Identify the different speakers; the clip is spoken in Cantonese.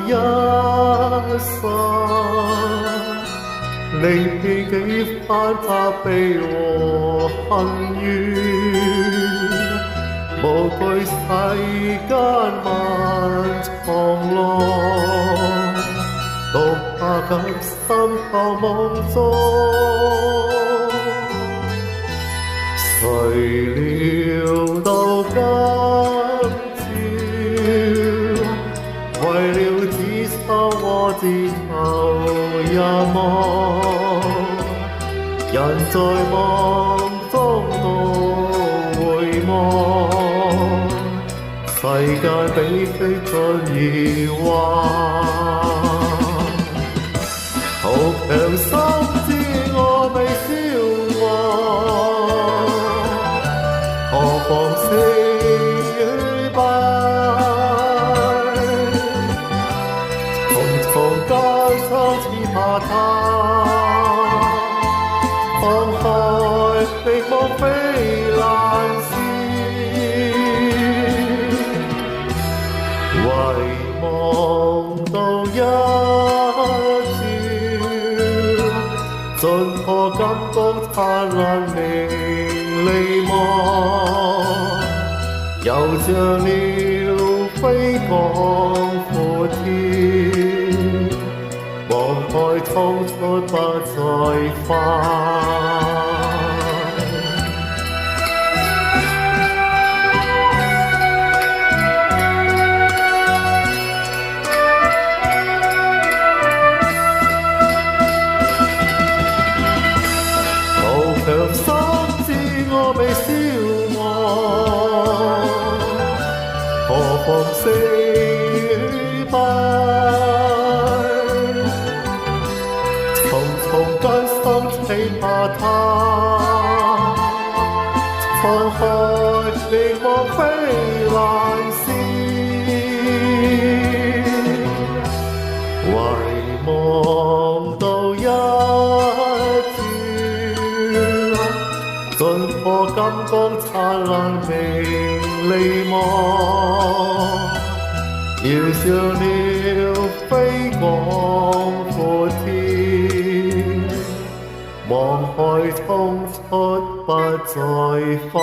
Speaker 1: 一生，離別幾番責備和恨怨，無懼世間漫長路，獨怕給心頭夢中。誰料到今朝，為了只差我字頭也忘，人在夢中都回望，世間比飛盡而幻，好強心知我未消亡，何妨死與敗，重重艱辛只怕他放開力莫非難事，唯望到一朝，盡破金光燦爛明利望，又像鳥飛廣闊天，望海衝出不再返。強心知我未消亡，何妨死與敗，重重艱辛只怕他放開力莫非難事，唯望到一盡破金光燦爛明利望，遙像鳥飛廣闊天，望海衝出不再返。